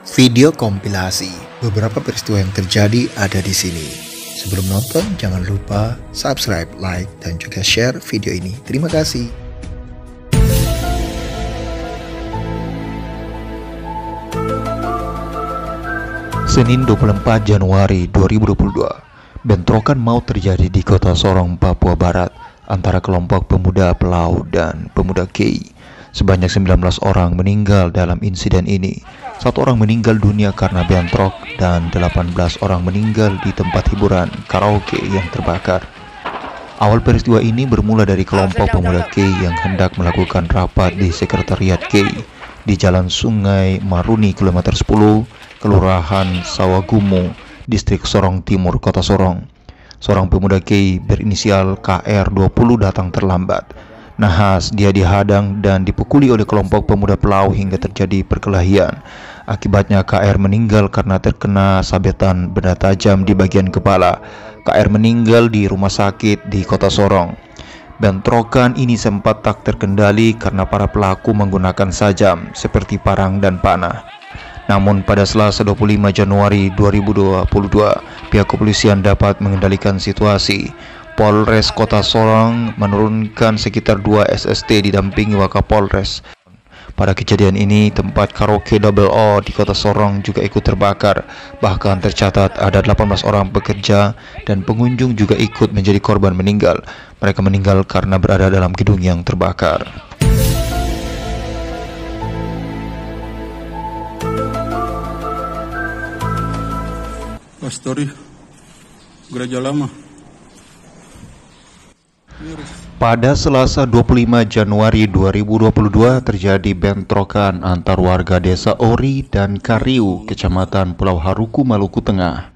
Video kompilasi beberapa peristiwa yang terjadi ada di sini. Sebelum nonton, jangan lupa subscribe, like, dan juga share video ini. Terima kasih. Senin 24 Januari 2022, bentrokan maut terjadi di kota Sorong, Papua Barat antara kelompok pemuda Pelau dan pemuda Kei. Sebanyak 19 orang meninggal dalam insiden ini. 1 orang meninggal dunia karena bentrok dan 18 orang meninggal di tempat hiburan karaoke yang terbakar. Awal peristiwa ini bermula dari kelompok pemuda Kei yang hendak melakukan rapat di sekretariat Kei di Jalan Sungai Maruni kilometer 10, Kelurahan Sawagumo, Distrik Sorong Timur, Kota Sorong. Seorang pemuda Kei berinisial KR20 datang terlambat. Nahas dia dihadang dan dipukuli oleh kelompok pemuda Pelau hingga terjadi perkelahian. Akibatnya KR meninggal karena terkena sabetan benda tajam di bagian kepala. KR meninggal di rumah sakit di Kota Sorong. Bentrokan ini sempat tak terkendali karena para pelaku menggunakan sajam seperti parang dan panah. Namun pada Selasa 25 Januari 2022, pihak kepolisian dapat mengendalikan situasi. Polres Kota Sorong menurunkan sekitar 2 SST didampingi Wakapolres. Pada kejadian ini, tempat karaoke Double O di Kota Sorong juga ikut terbakar. Bahkan tercatat ada 18 orang pekerja dan pengunjung juga ikut menjadi korban meninggal. Mereka meninggal karena berada dalam gedung yang terbakar. Pastori Gereja Lama. Pada Selasa 25 Januari 2022 terjadi bentrokan antar warga desa Ori dan Kariu, Kecamatan Pulau Haruku, Maluku Tengah.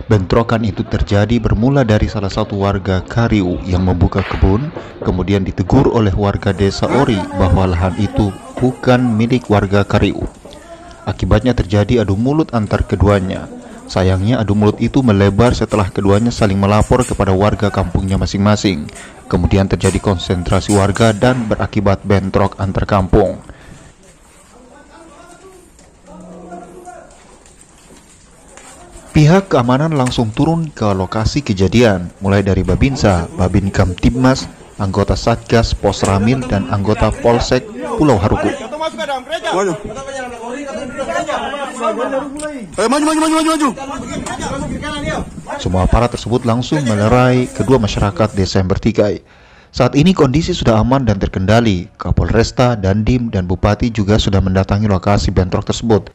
Bentrokan itu terjadi bermula dari salah satu warga Kariu yang membuka kebun, kemudian ditegur oleh warga desa Ori bahwa lahan itu bukan milik warga Kariu. Akibatnya terjadi adu mulut antar keduanya. Sayangnya adu mulut itu melebar setelah keduanya saling melapor kepada warga kampungnya masing-masing. Kemudian terjadi konsentrasi warga dan berakibat bentrok antar kampung. Pihak keamanan langsung turun ke lokasi kejadian, mulai dari Babinsa, Babin Kamtibmas, anggota Satgas Pos Ramil, dan anggota Polsek Pulau Haruku. Maju. Semua aparat tersebut langsung melerai kedua masyarakat desa yang bertikai. Saat ini kondisi sudah aman dan terkendali. Kapolresta, Dandim, dan Bupati juga sudah mendatangi lokasi bentrok tersebut.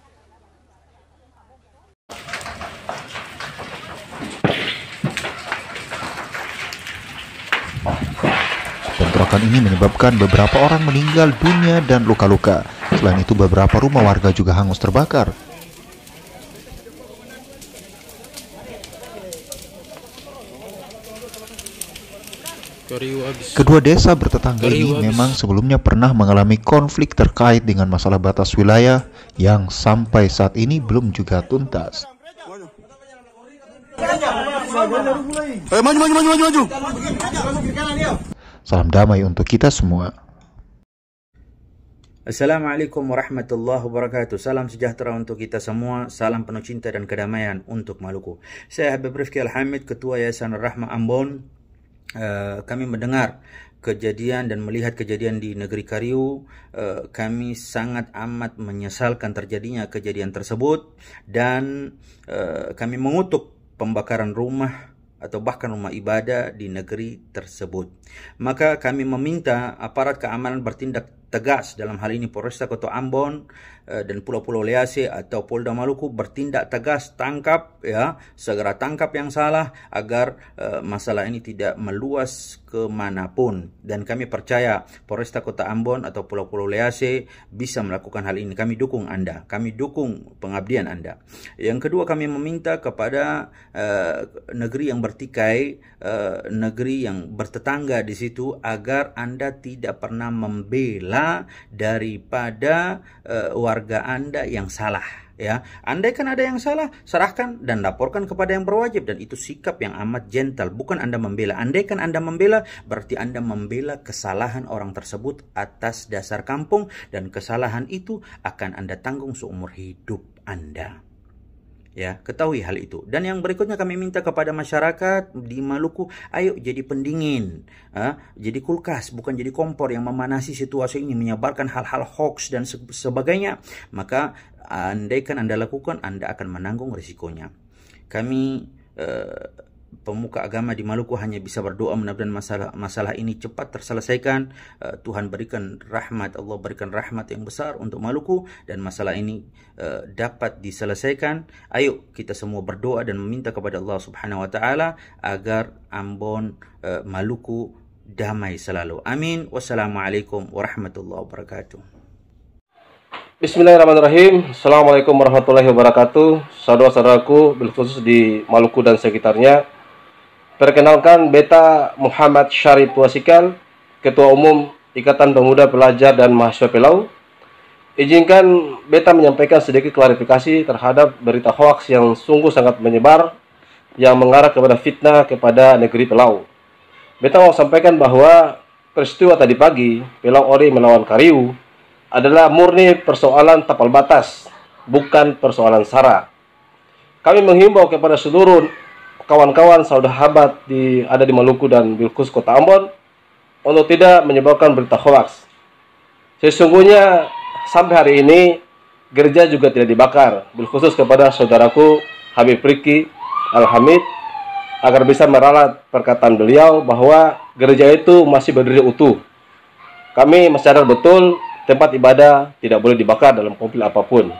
Bentrokan ini menyebabkan beberapa orang meninggal dunia dan luka-luka. Selain itu, beberapa rumah warga juga hangus terbakar. Kedua desa bertetangga ini memang sebelumnya pernah mengalami konflik terkait dengan masalah batas wilayah yang sampai saat ini belum juga tuntas. Maju. Salam damai untuk kita semua. Assalamualaikum warahmatullahi wabarakatuh. Salam sejahtera untuk kita semua. Salam penuh cinta dan kedamaian untuk Maluku. Saya Habib Rifki Al-Hamid, Ketua Yayasan Rahmah Ambon. Kami mendengar kejadian dan melihat kejadian di negeri Kariu. Kami sangat amat menyesalkan terjadinya kejadian tersebut. Dan kami mengutuk pembakaran rumah atau bahkan rumah ibadah di negeri tersebut. Maka kami meminta aparat keamanan bertindak tegas, dalam hal ini Polresta Kota Ambon dan Pulau-Pulau Lease atau Polda Maluku bertindak tegas, tangkap segera tangkap yang salah agar masalah ini tidak meluas kemanapun. Dan kami percaya Polresta Kota Ambon atau Pulau-Pulau Lease bisa melakukan hal ini. Kami dukung Anda, kami dukung pengabdian Anda. Yang kedua, kami meminta kepada negeri yang bertikai, negeri yang bertetangga di situ, agar Anda tidak pernah membela membela daripada warga Anda yang salah. Ya, andaikan ada yang salah, serahkan dan laporkan kepada yang berwajib, dan itu sikap yang amat gentle, bukan Anda membela. Andaikan Anda membela, berarti Anda membela kesalahan orang tersebut atas dasar kampung, dan kesalahan itu akan Anda tanggung seumur hidup Anda. Ya, ketahui hal itu. Dan yang berikutnya kami minta kepada masyarakat di Maluku, ayo jadi pendingin, jadi kulkas, bukan jadi kompor yang memanasi situasi ini, menyebarkan hal-hal hoax dan sebagainya. Maka andaikan Anda lakukan, Anda akan menanggung risikonya. Kami pemuka agama di Maluku hanya bisa berdoa mudah-mudahan masalah ini cepat terselesaikan. Tuhan berikan rahmat, Allah berikan rahmat yang besar untuk Maluku, dan masalah ini dapat diselesaikan. Ayo kita semua berdoa dan meminta kepada Allah Subhanahu wa taala agar Ambon, Maluku damai selalu. Amin. Wassalamualaikum warahmatullahi wabarakatuh. Bismillahirrahmanirrahim. Assalamualaikum warahmatullahi wabarakatuh. Saudara-saudaraku, bil khusus di Maluku dan sekitarnya. Perkenalkan, Beta Muhammad Syarif Wasikal, Ketua Umum Ikatan Pemuda Pelajar dan Mahasiswa Pelau. Izinkan Beta menyampaikan sedikit klarifikasi terhadap berita hoaks yang sungguh sangat menyebar, yang mengarah kepada fitnah kepada negeri Pelau. Beta mau sampaikan bahwa peristiwa tadi pagi, Pelau Ori melawan Kariu, adalah murni persoalan tapal batas, bukan persoalan SARA. Kami menghimbau kepada seluruh kawan-kawan sahabat ada di Maluku dan Bilkus Kota Ambon untuk tidak menyebarkan berita hoaks. Sesungguhnya sampai hari ini gereja juga tidak dibakar, bilkhusus kepada saudaraku Habib Riki Al-Hamid, agar bisa meralat perkataan beliau bahwa gereja itu masih berdiri utuh. Kami mensadar betul tempat ibadah tidak boleh dibakar dalam konflik apapun.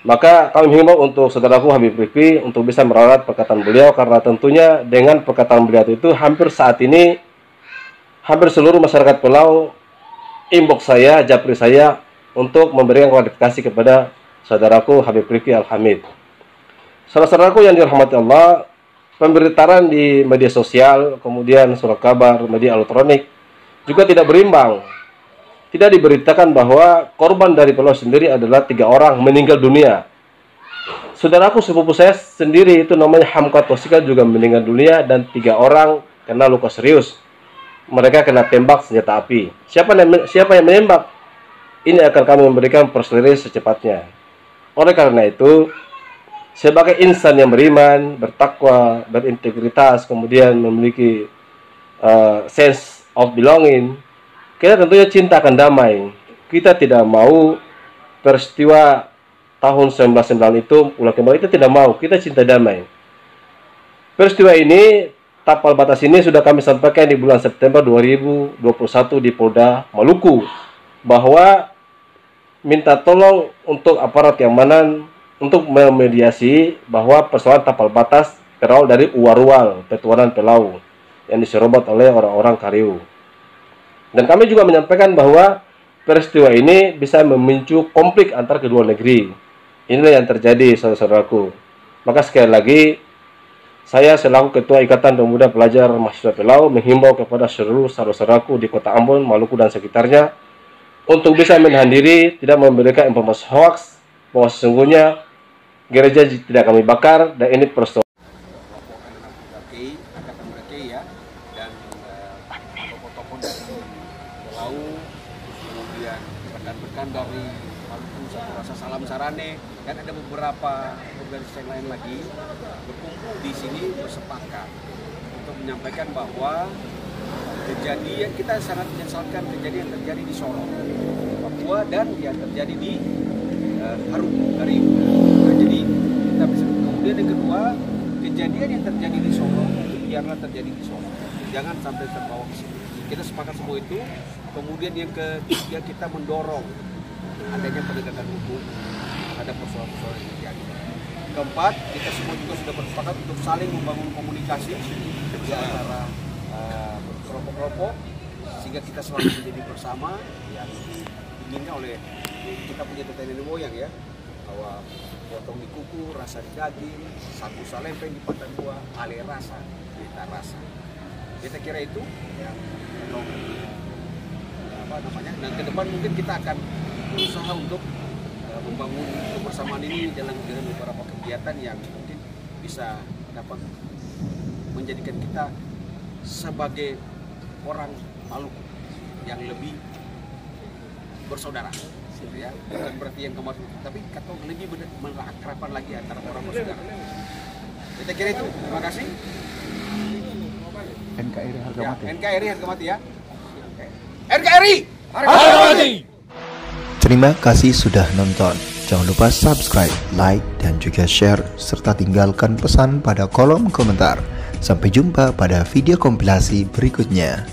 Maka kami menghimbau untuk saudaraku Habib Rifki untuk bisa meralat perkataan beliau, karena tentunya dengan perkataan beliau itu hampir saat ini hampir seluruh masyarakat Pelau inbox saya, japri saya untuk memberikan klarifikasi kepada saudaraku Habib Rifki Al-Hamid. Saudara-saudaraku yang dirahmati Allah, pemberitaan di media sosial, kemudian surat kabar, media elektronik juga tidak berimbang. Tidak diberitakan bahwa korban dari Pelau sendiri adalah 3 orang meninggal dunia. Saudaraku sepupu saya sendiri itu namanya Hamkat Wasikal juga meninggal dunia, dan 3 orang kena luka serius. Mereka kena tembak senjata api. Siapa yang menembak? Ini akan kami memberikan perselisihan secepatnya. Oleh karena itu, sebagai insan yang beriman, bertakwa, berintegritas, kemudian memiliki sense of belonging, kita tentunya cinta akan damai. Kita tidak mau peristiwa tahun 1999 itu ulang kembali, kita tidak mau. Kita cinta damai. Peristiwa ini, tapal batas ini sudah kami sampaikan di bulan September 2021 di Polda Maluku, bahwa minta tolong untuk aparat keamanan untuk memediasi bahwa persoalan tapal batas berawal dari Uwarual, Petuanan Pelau, yang diserobot oleh orang-orang Kariu. Dan kami juga menyampaikan bahwa peristiwa ini bisa memicu konflik antar kedua negeri. Inilah yang terjadi, saudara-saudaraku. Maka sekali lagi, saya selaku Ketua Ikatan Pemuda Pelajar Mahasiswa Pelau menghimbau kepada seluruh saudara-saudaraku di Kota Ambon, Maluku dan sekitarnya untuk bisa menahan diri, tidak memberikan informasi hoaks bahwa sesungguhnya gereja tidak kami bakar, dan ini persoalan ya, dan tokoh-tokoh dari Pelau, kemudian rekan-rekan dari Maluku Satu Rasa Salam Sarane, dan ada beberapa organisasi yang lain lagi berkumpul di sini bersepakat untuk menyampaikan bahwa kejadian, kita sangat menyesalkan kejadian yang terjadi di Sorong, Papua, dan yang terjadi di Harum dari jadi kita bisa. Kemudian yang kedua, kejadian yang terjadi di Sorong itu biarlah terjadi di Sorong, jangan sampai terbawa ke sini. Kita sepakat semua itu. Kemudian yang ketiga, kita mendorong adanya penegakan hukum ada persoalan-persoalan yang terjadi. Keempat, kita semua juga sudah bersepakat untuk saling membangun komunikasi di antara kelompok-kelompok, sehingga kita selalu menjadi bersama yang diinginkan oleh kita punya nenek moyang ya, bahwa potong di kuku, rasa di daging, satu salempeng di patah dua, ale rasa, kita rasa. Kita kira itu yang Dan ke depan mungkin kita akan berusaha untuk membangun kebersamaan ini dengan beberapa kegiatan yang mungkin bisa dapat menjadikan kita sebagai orang Maluku yang lebih bersaudara, ya. Bukan berarti yang kemarin, tapi kata lebih berakraban lagi antara orang bersaudara. Kita kira itu. Terima kasih. NKRI harga mati. NKRI harga mati ya. NKRI harga mati. Terima kasih sudah nonton. Jangan lupa subscribe, like, dan juga share, serta tinggalkan pesan pada kolom komentar. Sampai jumpa pada video kompilasi berikutnya.